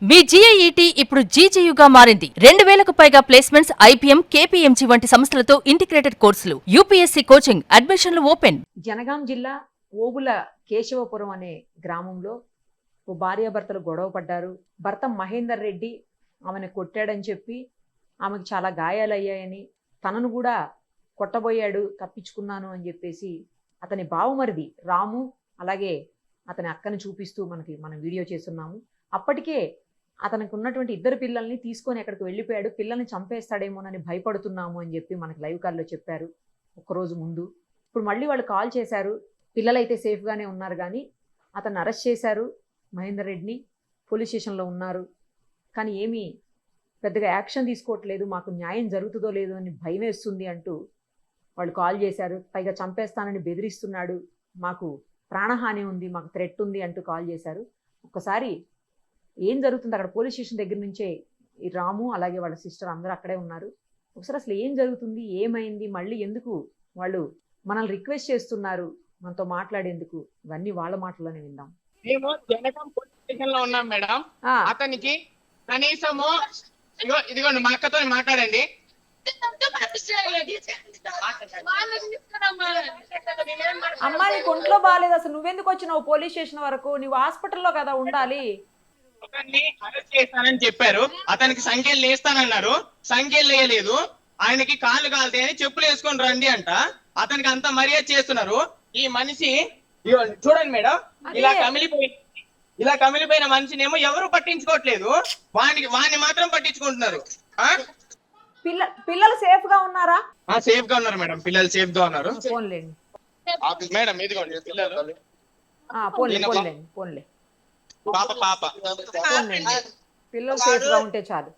మీ జీఐఈటీ ఇప్పుడు జీజేయుగా మారింది. 2000కు పైగా ప్లేస్మెంట్స్, ఐపీఎం, కేపీఎంజీ వంటి సంస్థలతో ఇంటిగ్రేటెడ్ కోర్సులు. యూపీఎస్సీ కోచింగ్, అడ్మిషన్లు ఓపెన్. జనగాం జిల్లా ఓబుల కేశవపురం అనే గ్రామంలో ఓ భార్యాభర్తలు గొడవ పడ్డారు. భర్త మహేందర్ రెడ్డి ఆమెను కొట్టాడని చెప్పి ఆమెకు చాలా గాయాలయ్యాయని, తనను కూడా కొట్టబోయాడు, తప్పించుకున్నాను అని చెప్పేసి అతని బావమరిది రాము అలాగే అతని అక్కని చూపిస్తూ మనం వీడియో చేస్తున్నాము. అప్పటికే అతనికి ఉన్నటువంటి 2 పిల్లల్ని తీసుకొని ఎక్కడికి వెళ్ళిపోయాడు, పిల్లల్ని చంపేస్తాడేమోనని భయపడుతున్నాము అని చెప్పి మనకి లైవ్ కాల్లో చెప్పారు ఒక్కరోజు ముందు. ఇప్పుడు మళ్ళీ వాళ్ళు కాల్ చేశారు, పిల్లలైతే సేఫ్గానే ఉన్నారు కానీ అతన్ని అరెస్ట్ చేశారు, మహేందర్ రెడ్డిని పోలీస్ స్టేషన్లో ఉన్నారు. కానీ ఏమీ పెద్దగా యాక్షన్ తీసుకోవట్లేదు, మాకు న్యాయం జరుగుతుందో లేదో అని భయం వేస్తుంది అంటూ వాళ్ళు కాల్ చేశారు. పైగా చంపేస్తానని బెదిరిస్తున్నాడు, మాకు ప్రాణహాని ఉంది, మాకు థ్రెట్ ఉంది అంటూ కాల్ చేశారు. ఒక్కసారి ఏం జరుగుతుంది అక్కడ పోలీస్ స్టేషన్ దగ్గర నుంచే ఈ రాము అలాగే వాళ్ళ సిస్టర్ అందరూ అక్కడే ఉన్నారు. ఒకసారి అసలు ఏం జరుగుతుంది, ఏమైంది, మళ్ళీ ఎందుకు వాళ్ళు మనల్ని రిక్వెస్ట్ చేస్తున్నారు మనతో మాట్లాడేందుకు, ఇవన్నీ వాళ్ళ మాటల్లోనే విందాం. మేము జనగాం పోలీస్ స్టేషన్ లో ఉన్నాం మేడం. అతనికి కనీసము ఇదిగోండి మా అక్కతో మాట్లాడండి. అమ్మా నీకు ఒంట్లో బాగాలేదు, అసలు నువ్వెందుకు వచ్చినావు పోలీస్ స్టేషన్ వరకు? నువ్వు హాస్పిటల్లో కదా ఉండాలి. అతన్ని అరెస్ట్ చేస్తానని చెప్పారు, అతనికి సంఖ్యలు వేస్తానన్నారు, సంఖ్యలు వేయలేదు. ఆయనకి కాళ్ళు కాలుతాయని చెప్పులు వేసుకొని రండి అంట. అతనికి అంత మర్యాద చేస్తున్నారు. ఈ మనిషి చూడండి మేడం, ఇలా కమిలిపోయిన మనిషినేమో ఎవరు పట్టించుకోవట్లేదు, వాడిని మాత్రం పట్టించుకుంటున్నారు. పిల్లలు సేఫ్ గా ఉన్నారా? సేఫ్ గా ఉన్నారు మేడం, పిల్లలు సేఫ్ గా ఉన్నారు మేడం. ఇదిగోండి పిల్లలు, పిల్లలు సేఫ్ గా ఉంటే చాలు.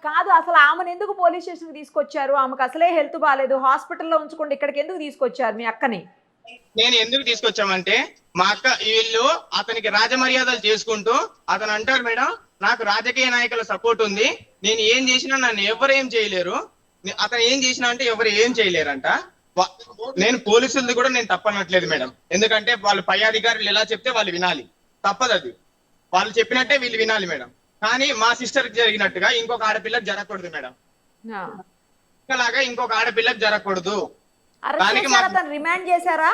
కాదు అసలు ఆమెను ఎందుకు పోలీస్ స్టేషన్ కి తీసుకొచ్చారు? ఆమెకు అసలే హెల్త్ బాగాలేదు, హాస్పిటల్లో ఉంచుకోండి, ఇక్కడికి ఎందుకు తీసుకొచ్చారు మీ అక్కని? నేను ఎందుకు తీసుకొచ్చామంటే మా అక్క వీళ్ళు అతనికి రాజమర్యాదలు చేసుకుంటూ అతను అంటాడు మేడం, నాకు రాజకీయ నాయకుల సపోర్ట్ ఉంది, నేను ఏం చేసినా నన్ను ఎవరు ఏం చేయలేరు, అతను ఏం చేసినా అంటే ఎవరు ఏం చేయలేరంట. నేను పోలీసులది కూడా నేను తప్పనట్లేదు మేడం, ఎందుకంటే వాళ్ళు పై అధికారులు ఎలా చెప్తే వాళ్ళు వినాలి, తప్పదు అది, వాళ్ళు చెప్పినట్టే వీళ్ళు వినాలి మేడం. కానీ మా సిస్టర్ జరిగినట్టుగా ఇంకొక ఆడపిల్లకి జరగకూడదు మేడం, అలాగా ఇంకొక ఆడపిల్లకి జరగకూడదు. దానికి రిమాండ్ చేశారా?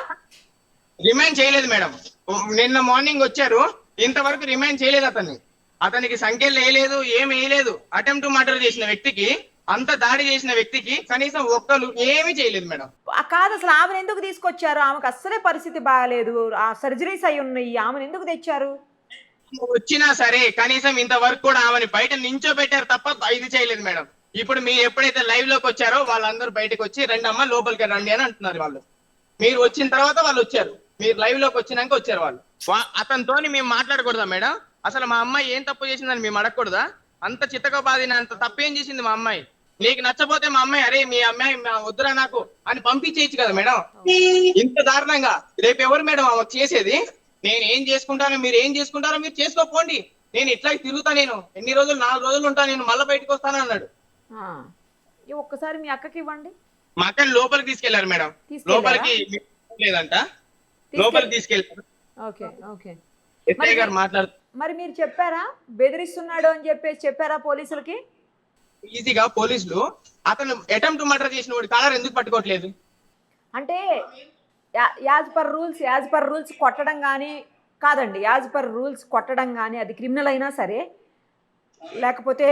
రిమాండ్ చేయలేదు మేడం, నిన్న మార్నింగ్ వచ్చారు, ఇంతవరకు రిమాండ్ చేయలేదు. అతనికి సంఖ్యలు వేయలేదు, ఏం వేయలేదు. అటెంప్ట్ మర్డర్ చేసిన వ్యక్తికి, అంత దాడి చేసిన వ్యక్తికి కనీసం ఒక్కరు ఏమీ చేయలేదు మేడం. కాదు అసలు ఆమెను ఎందుకు తీసుకొచ్చారు? ఆమెకు అస్సలే పరిస్థితి బాగాలేదు, ఆ సర్జరీస్ అయి ఉన్నాయి, ఆమెను ఎందుకు తెచ్చారు? వచ్చినా సరే కనీసం ఇంతవరకు కూడా ఆమెను బయట నించోబెట్టారు తప్ప ఇది చేయలేదు మేడం. ఇప్పుడు మీరు ఎప్పుడైతే లైవ్ లోకి వచ్చారో వాళ్ళందరూ బయటకు వచ్చి రండి అమ్మ లోపలికి రండి అని అంటున్నారు వాళ్ళు. మీరు వచ్చిన తర్వాత వాళ్ళు వచ్చారు, మీరు లైవ్ లోకి వచ్చినాక వచ్చారు వాళ్ళు. అతనితో మేము మాట్లాడకూడదా మేడం? అసలు మా అమ్మాయి ఏం తప్పు చేసిందని మేము అడగకూడదా? అంత చిత్తగా బాధిన అంత తప్పేం చేసింది మా అమ్మాయి? నీకు నచ్చపోతే మా అమ్మాయి అరే మీ అమ్మాయి వద్దురా నాకు అని పంపించేయచ్చు కదా మేడం. ఇంత దారుణంగా రేపు ఎవరు మేడం ఆమెకు చేసేది? నేను ఏం చేసుకుంటానో మీరు ఏం చేసుకుంటారో మీరు చేసుకోపోండి, నేను ఇట్లా తిరుగుతా, నేను ఎన్ని రోజులు 4 రోజులు ఉంటాను, నేను మళ్ళీ బయటకు వస్తాను అన్నాడు. ఒక్కసారి మీ అక్కకి ఇవ్వండి. మా అక్కని లోపలికి తీసుకెళ్లారు మేడం, లోపలికి లేదంట, లోపలికి తీసుకెళ్లారు. ఎస్ఐ గారు మాట్లాడుతారు. మరి మీరు చెప్పారా బెదిరిస్తున్నాడు అని చెప్పేసి చెప్పారా పోలీసులకి? ఈజీగా పోలీసులు అతను అటెంప్ట్ మర్డర్ చేసిన వాడి కాలర్ ఎందుకు పట్టుకోవట్లేదు అంటే యాజ్ పర్ రూల్స్ కొట్టడం కానీ కాదండి, యాజ్ పర్ రూల్స్ కొట్టడం కానీ అది క్రిమినల్ అయినా సరే, లేకపోతే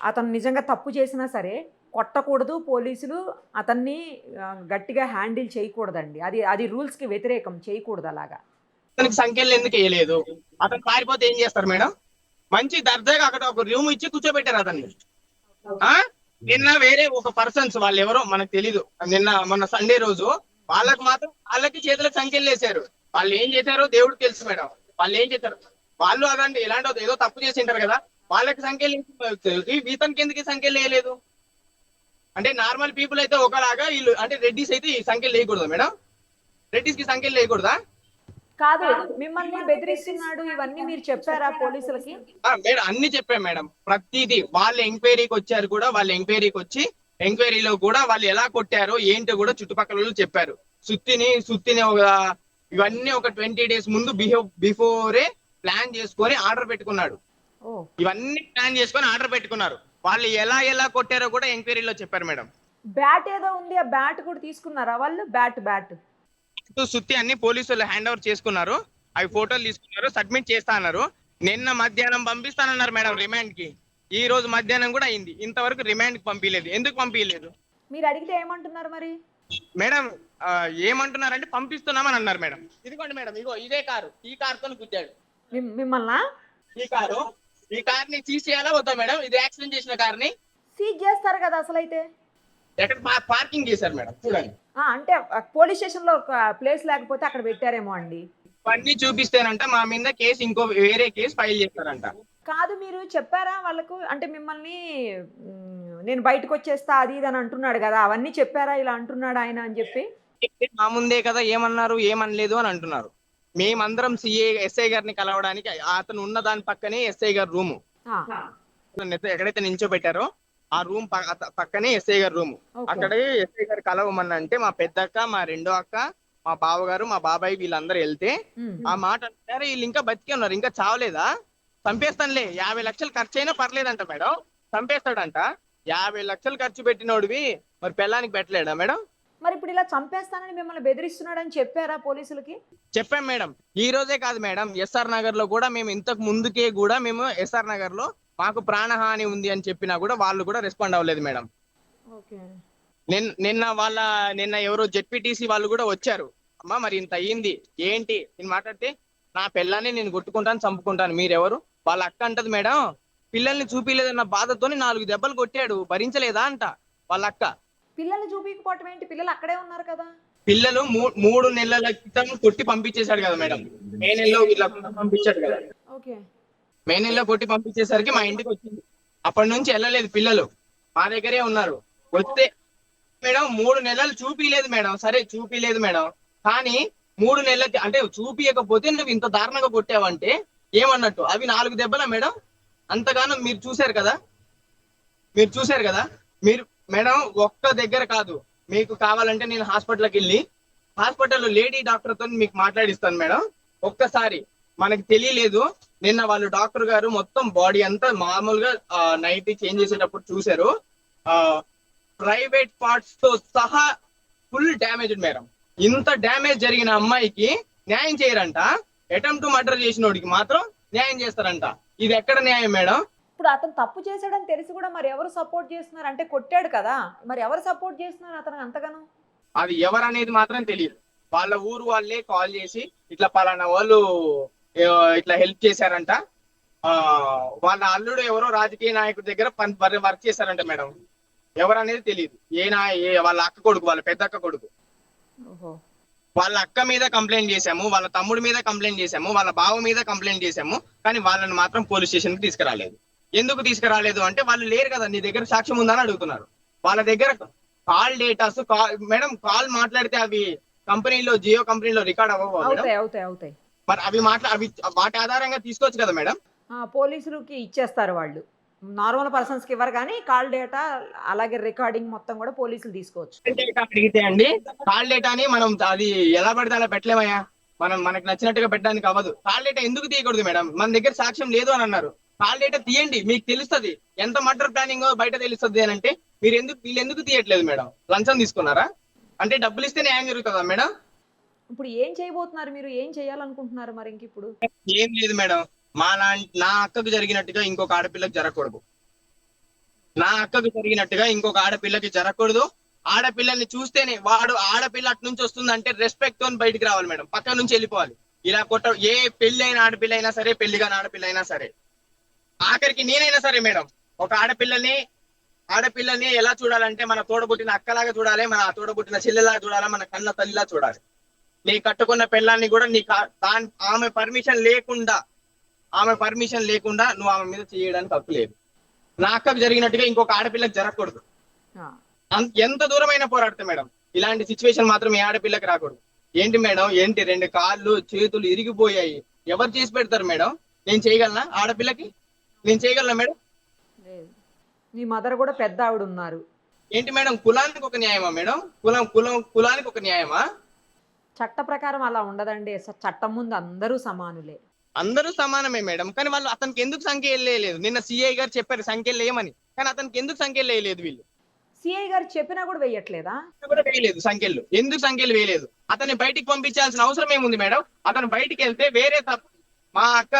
అతను నిజంగా తప్పు చేసినా సరే కొట్టకూడదు, పోలీసులు అతన్ని గట్టిగా హ్యాండిల్ చేయకూడదండి, అది రూల్స్కి వ్యతిరేకం, చేయకూడదు అలాగా. అతనికి సంఖ్యలు ఎందుకు వేయలేదు? అతను పారిపోతే ఏం చేస్తారు మేడం? మంచి దర్జాగా అక్కడ ఒక రూమ్ ఇచ్చి కూర్చోబెట్టారు అతన్ని. నిన్న వేరే ఒక పర్సన్స్ వాళ్ళు ఎవరో మనకు తెలీదు, మొన్న సండే రోజు వాళ్ళకి చేతులకు సంఖ్యలు వేశారు. వాళ్ళు ఏం చేశారో దేవుడికి తెలుసు మేడం. వాళ్ళు ఏం చేశారు, వాళ్ళు అదండి ఇలాంటి ఏదో తప్పు చేసి ఉంటారు కదా, వాళ్ళకి సంఖ్యలు ఇతనికి ఎందుకు సంఖ్యలు వేయలేదు? అంటే నార్మల్ పీపుల్ అయితే ఒకలాగా, వీళ్ళు అంటే రెడ్డిస్ అయితే ఈ సంఖ్యలు వేయకూడదా మేడం? రెడ్డిస్ కి సంఖ్యలు వేయకూడదా? కాదు మిమ్మల్ని బెదిరిస్తున్నాడు ఇవన్నీ మీరు చెప్పారా పోలీసులకి? మేడం అన్ని చెప్పాం మేడం, ప్రతిదీ. వాళ్ళు ఎంక్వైరీకి వచ్చారు కూడా, వాళ్ళు ఎంక్వైరీకి వచ్చి ఎంక్వైరీలో కూడా వాళ్ళు ఎలా కొట్టారో ఏంటో కూడా చుట్టుపక్కల చెప్పారు. సుత్తిని ఇవన్నీ ఒక 20 days ముందు బిఫోరే ప్లాన్ చేసుకొని ఆర్డర్ పెట్టుకున్నాడు. ఓ ఇవన్నీ ప్లాన్ చేసుకొని ఆర్డర్ పెట్టుకున్నారు. వాళ్ళు ఎలా కొట్టారో కూడా ఎంక్వైరీలో చెప్పారు మేడం. బ్యాట్ ఏదో ఉంది, ఆ బ్యాట్ కూడా తీసుకున్నారా వాళ్ళు? బ్యాట్ సుత్తి అన్ని పోలీసులు హ్యాండ్ ఓవర్ చేసుకున్నారు. అవి ఫోటోలు తీసుకున్నారు, సబ్మిట్ చేస్తా అన్నారు. నిన్న మధ్యాహ్నం పంపిస్తానన్నారు మేడం రిమాండ్ కి. ఈ రోజు మధ్యాహ్నం కూడా అయింది, ఇంతవరకు రిమాండ్ కి పంపించలేదు. ఎందుకు పంపించలేదు మీరు అడిగితే ఏమంటున్నారు మరి? మేడం? ఏమంటున్నారంటే పంపిస్తున్నామని అన్నారు మేడం. ఇదిగోండి మేడం, ఇగో ఇదే కారు, ఈ కారుతో గుద్దాడు మిమ్మల్ని ఈ కార్ ని సీజ్ చేయాలా వద్దా మేడం? ఇది యాక్సిడెంట్ చేసిన కార్ ని సీజ్ చేస్తారు కదా అసలు అయితే. ఎక్కడ పార్కింగ్ చేశారు మేడం చూడండి. అంటే పోలీస్ స్టేషన్ లో ఒక ప్లేస్ లేకపోతే అక్కడ పెట్టారేమో అండి. ఇవన్నీ చూపిస్తేనంట మా మీద కేసు, ఇంకో వేరే కేసు ఫైల్ చేస్తారంట. కాదు, మీరు చెప్పారా వాళ్ళకు? అంటే మిమ్మల్ని నేను బయటకు వచ్చేస్తా అది ఇది అని అంటున్నాడు కదా, అవన్నీ చెప్పారా ఇలా అంటున్నాడు ఆయన అని చెప్పి? మా ముందే కదా ఏమన్నారు, ఏమనలేదు అని అంటున్నారు. మేమందరం ఎస్ఐ గారిని కలవడానికి అతను ఉన్న దాని పక్కనే ఎస్ఐ గారి రూము, ఎక్కడైతే నించోబెట్టారో ఆ రూమ్ పక్కనే ఎస్ఐ గారి రూము. అక్కడే ఎస్ఐ గారు కలవమన్నా అంటే మా పెద్దక్క, మా రెండో అక్క, మా బావగారు, మా బాబాయ్ వీళ్ళందరూ వెళ్తే ఆ మాట అంటారు. వీళ్ళు ఇంకా బతికే ఉన్నారు, ఇంకా చావలేదా, చంపేస్తానులే, 50 లక్షలు ఖర్చు అయినా పర్లేదంట మేడం. చంపేస్తాడంట. 50 లక్షలు ఖర్చు పెట్టినోడివి మరి పెళ్ళానికి పెట్టలేడా మేడం? మరి ఇప్పుడు ఇలా చంపేస్తానని మిమ్మల్ని బెదిరిస్తున్నాడని చెప్పారా పోలీసులకి? చెప్పాం మేడం. ఈ రోజే కాదు మేడం, ఎస్ఆర్ నగర్ లో కూడా మేము ఇంతకు ముందుకే కూడా మేము ఎస్ఆర్ నగర్ లో మాకు ప్రాణహాని ఉంది అని చెప్పినా కూడా వాళ్ళు కూడా రెస్పాండ్ అవ్వలేదు మేడం. నిన్న ఎవరో జెడ్పీటీసీ వాళ్ళు కూడా వచ్చారు. అమ్మా మరి ఇంత అయ్యింది ఏంటి నేను మాట్లాడితే, నా పిల్లాన్ని నేను కొట్టుకుంటాను, చంపుకుంటాను, మీరెవరు? వాళ్ళ అక్క అంటది మేడం, పిల్లల్ని చూపిలేదన్న బాధతో 4 దెబ్బలు కొట్టాడు, భరించలేదా అంట వాళ్ళ అక్క. పిల్లల్ని చూపించకపోవటం ఏంటి? పిల్లలు అక్కడే ఉన్నారు కదా. పిల్లలు 3 నెలల క్రితం కొట్టి పంపించేశాడు కదా మేడం. మే నెలలో ఇలా పంపించాడు కదా. మే నెలలో కొట్టి పంపించేసరికి మా ఇంటికి వచ్చింది. అప్పటి నుంచి వెళ్ళలేదు పిల్లలు, మా దగ్గరే ఉన్నారు. వస్తే మేడం 3 నెలలు చూపిలేదు మేడం. సరే చూపిలేదు మేడం, కానీ 3 నెలలకి అంటే చూపియకపోతే నువ్వు ఇంత దారుణంగా కొట్టావంటే ఏమన్నట్టు? అవి 4 దెబ్బలా మేడం? అంతగానో మీరు చూశారు కదా, మీరు మేడం ఒక్క దగ్గర కాదు, మీకు కావాలంటే నేను హాస్పిటల్కి వెళ్ళి హాస్పిటల్లో లేడీ డాక్టర్ తో మీకు మాట్లాడిస్తాను మేడం. ఒక్కసారి మనకి తెలియలేదు, నిన్న వాళ్ళు డాక్టర్ గారు మొత్తం బాడీ అంతా మామూలుగా నైట్ చేంజ్ చేసేటప్పుడు చూశారు, ప్రైవేట్ పార్ట్స్ తో సహా ఫుల్ డ్యామేజ్ మేడం. ఇంత డ్యామేజ్ జరిగిన అమ్మాయికి న్యాయం చేయరంట, అటెంప్ట్ మర్డర్ చేసినోడికి మాత్రం న్యాయం చేస్తారంట. ఇది ఎక్కడ న్యాయం మేడం? ఇప్పుడు అతను తప్పు చేశాడని తెలిసి కూడా మరి ఎవరు సపోర్ట్ చేస్తున్నారు? అంటే కొట్టాడు కదా, మరి ఎవరు సపోర్ట్ చేస్తున్నారు అతను అంతగానో? అది ఎవరనేది మాత్రం తెలియదు. వాళ్ళ ఊరు వాళ్ళే కాల్ చేసి ఇట్లా పలానా వాళ్ళు ఇట్లా హెల్ప్ చేశారంట, వాళ్ళ అల్లుడు ఎవరో రాజకీయ నాయకుడి దగ్గర వర్క్ చేశారంట మేడం. ఎవరనేది తెలియదు. వాళ్ళ అక్క కొడుకు, వాళ్ళ పెద్ద అక్క కొడుకు. వాళ్ళ అక్క మీద కంప్లైంట్ చేశాము, వాళ్ళ తమ్ముడి మీద కంప్లైంట్ చేశాము, వాళ్ళ బావ మీద కంప్లైంట్ చేశాము, కానీ వాళ్ళని మాత్రం పోలీస్ స్టేషన్ కి తీసుకురాలేదు. ఎందుకు తీసుకురాలేదు అంటే వాళ్ళు లేరు కదా, నీ దగ్గర సాక్ష్యం ఉందని అడుగుతున్నారు. వాళ్ళ దగ్గర కాల్ డేటాస్ మేడం, కాల్ మాట్లాడితే అవి కంపెనీలో, జియో కంపెనీలో రికార్డ్ అవుతాయి. మరి అవి వాటి ఆధారంగా తీసుకోవచ్చు కదా మేడం. పోలీసులకి ఇచ్చేస్తారు వాళ్ళు, నార్మల్ పర్సన్స్ కి ఇవ్వరు, కానీ కాల్ డేటా అలాగే రికార్డింగ్ మొత్తం కూడా పోలీసులు తీసుకోవచ్చు. అడిగితే అండి కాల్ డేటాని మనం అది ఎలా పడితే అలా పెట్టలేమయ్యా, మనకు నచ్చినట్టుగా పెట్టడానికి అవ్వదు. కాల్ డేటా ఎందుకు తీయకూడదు మేడం? మన దగ్గర సాక్ష్యం లేదు అని అన్నారు. కాల్ డేటా తీయండి, మీకు తెలుస్తుంది ఎంత మర్డర్ ప్లానింగ్ బయట తెలుస్తుంది అని అంటే వీళ్ళు ఎందుకు తీయట్లేదు మేడం? లంచం తీసుకున్నారా? అంటే డబ్బులు ఇస్తే న్యాయం జరుగుతుందా మేడం? ఇప్పుడు ఏం చేయబోతున్నారు మీరు? ఏం చేయాలనుకుంటున్నారు మరి ఇంక ఇప్పుడు? ఏం లేదు మేడం, నా అక్కకు జరిగినట్టుగా ఇంకొక ఆడపిల్లకి జరగకూడదు. నా అక్కకు జరిగినట్టుగా ఇంకొక ఆడపిల్లకి జరగకూడదు. ఆడపిల్లల్ని చూస్తేనే వాడు ఆడపిల్ల అటు నుంచి వస్తుందంటే రెస్పెక్ట్ తో బయటికి రావాలి మేడం, పక్క నుంచి వెళ్ళిపోవాలి. ఇలా ఏ పెళ్లి అయిన ఆడపిల్ల అయినా సరే, పెళ్లిగాని ఆడపిల్ల అయినా సరే, ఆఖరికి నేనైనా సరే మేడం, ఒక ఆడపిల్లని ఎలా చూడాలంటే మన తోడబుట్టిన అక్కలాగా చూడాలి, మన తోడబుట్టిన చెల్లెలాగా చూడాలి, మన కన్న తల్లిలా చూడాలి. నీ కట్టుకున్న పెళ్ళాన్ని కూడా ఆమె పర్మిషన్ లేకుండా నువ్వు ఆమె మీద చేయడానికి హక్కు లేదు. నా అక్కకు జరిగినట్టుగా ఇంకొక ఆడపిల్లకి జరగకూడదు. ఎంత దూరమైనా పోరాడతా మేడం, ఇలాంటి సిచ్యువేషన్ మాత్రం ఏ ఆడపిల్లకి రాకూడదు. ఏంటి మేడం, 2 కాళ్ళు చేతులు ఇరిగిపోయాయి, ఎవరు చేసి పెడతారు మేడం? నేను చేయగలనా ఆడపిల్లకి? నేను చేయగలనా మేడం? మీ మదర్ కూడా పెద్ద ఆవిడ ఉన్నారు. ఏంటి మేడం, కులానికి ఒక న్యాయమా మేడం? కులానికి ఒక న్యాయమా? చట్ట ప్రకారం అలా ఉండదండి. చట్టం ముందు అందరూ సమానులే. అందరూ సమానమే మేడం, కానీ వాళ్ళు అతనికి ఎందుకు సంఖ్యలు వేయలేదు? నిన్న సిఐ గారు చెప్పారు సంఖ్యలు వేయమని, కానీ అతనికి ఎందుకు సంఖ్యలు వేయలేదు? వీళ్ళు సిఐ గారు చెప్పినా కూడా వేయట్లేదా? కూడా వేయలేదు సంఖ్యలు. ఎందుకు సంఖ్యలు వేయలేదు? అతన్ని బయటికి పంపించాల్సిన అవసరం ఏముంది మేడం? అతను బయటికి వెళ్తే వేరే మా అక్క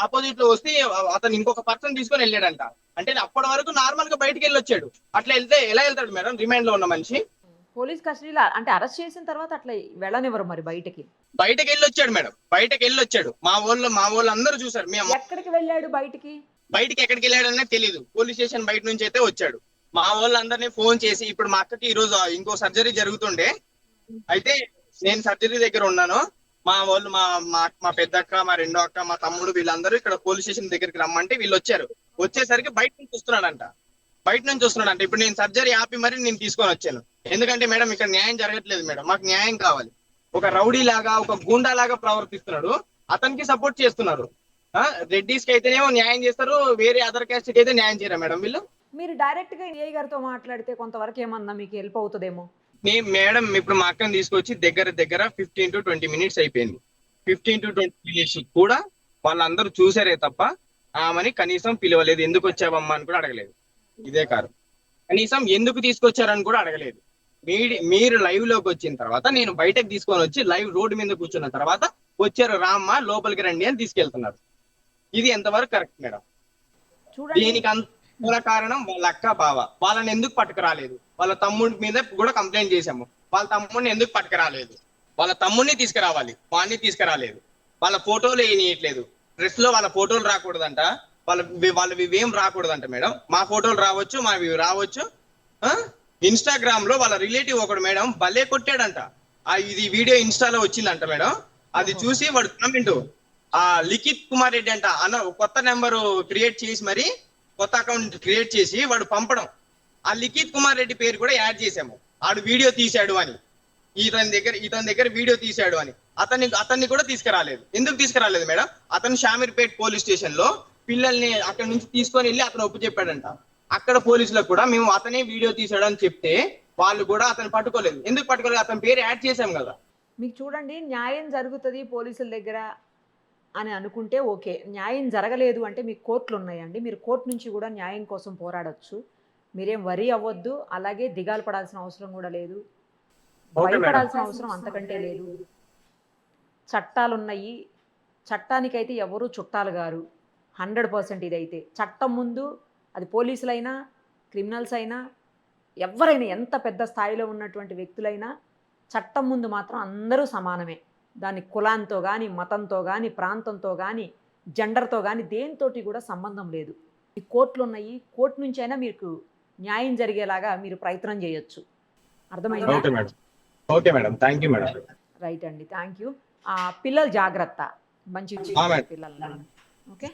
ఆపోజిట్ లో వస్తే అతను ఇంకొక పర్సన్ తీసుకొని వెళ్ళాడంట. అంటే అప్పటి వరకు నార్మల్ గా బయటికి వెళ్ళి వచ్చాడు. అట్లా వెళ్తే ఎలా వెళ్తాడు మేడం రిమాండ్ లో ఉన్న మనిషి? పోలీస్ కస్టడీలో అంటే అరెస్ట్ చేసిన తర్వాత అట్లా వెళ్ళనివ్వరు మరి బయటికి. బయటకు వెళ్ళి వచ్చాడు మేడం, బయటకు వెళ్ళి వచ్చాడు. మా వాళ్ళు అందరూ చూసారు. మేము ఎక్కడికి వెళ్ళాడు బయటికి? బయటికి ఎక్కడికి వెళ్ళాడనే తెలియదు. పోలీస్ స్టేషన్ బయట నుంచి అయితే వచ్చాడు. మా వాళ్ళందరినీ ఫోన్ చేసి, ఇప్పుడు మా అక్కకి ఈ రోజు ఇంకో సర్జరీ జరుగుతుండే, అయితే నేను సర్జరీ దగ్గర ఉన్నాను. మా వాళ్ళు మా పెద్ద అక్క, మా రెండో అక్క, మా తమ్ముడు వీళ్ళందరూ ఇక్కడ పోలీస్ స్టేషన్ దగ్గరికి రమ్మంటే వీళ్ళు వచ్చారు. వచ్చేసరికి బయట నుంచి వస్తున్నాడంట. ఇప్పుడు నేను సర్జరీ ఆపి మరి నేను తీసుకొని వచ్చాను. ఎందుకంటే మేడం ఇక్కడ న్యాయం జరగట్లేదు మేడం, మాకు న్యాయం కావాలి. ఒక రౌడీ లాగా, ఒక గూండా లాగా ప్రవర్తిస్తున్నాడు. అతనికి సపోర్ట్ చేస్తున్నారు. రెడ్డిస్ కి అయితేనేమో న్యాయం చేస్తారు, వేరే అదర్ క్యాస్ట్ కి అయితే న్యాయం చేయరా మేడం వీళ్ళు? మీరు డైరెక్ట్ గా ఏఐ గారితో మాట్లాడితే కొంతవరకు ఏమన్నా మీకు హెల్ప్ అవుతుందేమో. మేడం ఇప్పుడు మా అక్కని తీసుకొచ్చి దగ్గర 15 to 20 మినిట్స్ అయిపోయింది. 15 to 20 మినిట్స్ కూడా వాళ్ళందరూ చూసారే తప్ప ఆమెని కనీసం పిలవలేదు. ఎందుకు వచ్చావమ్మా అని కూడా అడగలేదు. ఇదే కాదు, కనీసం ఎందుకు తీసుకొచ్చారని కూడా అడగలేదు. మీరు లైవ్ లోకి వచ్చిన తర్వాత నేను బయటకు తీసుకొని వచ్చి లైవ్ రోడ్డు మీద కూర్చున్న తర్వాత వచ్చారు, రామ్మ లోపలికి రండి అని తీసుకెళ్తున్నారు. ఇది ఎంతవరకు కరెక్ట్ మేడం? చూడండి, దీనికి మూల కారణం వాళ్ళ అక్క బావ. వాళ్ళని ఎందుకు పట్టుకురాలేదు? వాళ్ళ తమ్ముడి మీద కూడా కంప్లైంట్ చేశాము. వాళ్ళ తమ్ముడిని ఎందుకు పట్టుకురాలేదు? వాళ్ళ తమ్ముడిని తీసుకురావాలి, వాడిని తీసుకురాలేదు. వాళ్ళ ఫోటోలు వేయనీయట్లేదు. డ్రెస్ లో వాళ్ళ ఫోటోలు రాకూడదంట, వాళ్ళవి ఏం రాకూడదంట మేడం. మా ఫోటోలు రావచ్చు, మావి రావచ్చు. ఇన్స్టాగ్రామ్ లో వాళ్ళ రిలేటివ్ ఒకడు మేడం భలే కొట్టాడంట. ఇది వీడియో ఇన్స్టాలో వచ్చిందంట మేడం. అది చూసి వాడు కామెంట్, లిఖిత్ కుమార్ రెడ్డి అంట అన్న కొత్త నెంబర్ క్రియేట్ చేసి మరి కొత్త అకౌంట్ క్రియేట్ చేసి వాడు పంపడం. ఆ లిఖిత్ కుమార్ రెడ్డి పేరు కూడా యాడ్ చేసాము. ఆడు వీడియో తీశాడు అని, ఇతని దగ్గర వీడియో తీశాడు అని. అతన్ని కూడా తీసుకురాలేదు. ఎందుకు తీసుకురాలేదు మేడం? అతను షామీర్పేట్ పోలీస్ స్టేషన్ లో పిల్లల్ని అక్కడ నుంచి తీసుకొని వెళ్ళి అతను ఒప్పు చెప్పాడంట. అక్కడ పోలీసులకు కూడా మేము అతనే వీడియో తీశాడు అని చెప్తే వాళ్ళు కూడా అతను పట్టుకోలేదు. ఎందుకు పట్టుకోలేదు? అతని పేరు యాడ్ చేసాం కదా. మీకు చూడండి, న్యాయం జరుగుతుంది పోలీసుల దగ్గర అని అనుకుంటే ఓకే. న్యాయం జరగలేదు అంటే మీకు కోర్టులు ఉన్నాయండి, మీరు కోర్టు నుంచి కూడా న్యాయం కోసం పోరాడొచ్చు. మీరేం వరి అవ్వద్దు, అలాగే దిగాలు పడాల్సిన అవసరం కూడా లేదు, భయపడాల్సిన అవసరం అంతకంటే లేదు. చట్టాలు ఉన్నాయి, చట్టానికైతే ఎవరు చుట్టాలు గారు. 100% ఇదైతే చట్టం ముందు అది పోలీసులైనా క్రిమినల్స్ అయినా ఎవరైనా ఎంత పెద్ద స్థాయిలో ఉన్నటువంటి వ్యక్తులైనా చట్టం ముందు మాత్రం అందరూ సమానమే. దాని కులాంతో కానీ, మతంతో కానీ, ప్రాంతంతో కానీ, జెండర్తో కానీ దేనితోటి కూడా సంబంధం లేదు. ఈ కోర్టులు ఉన్నాయి, కోర్టు నుంచి అయినా మీకు న్యాయం జరిగేలాగా మీరు ప్రయత్నం చేయొచ్చు. అర్థమైందా? Okay madam, thank you madam. Right అండి, థ్యాంక్ యూ. పిల్లలు జాగ్రత్త, మంచి మేడం. పిల్లలు. ఓకే.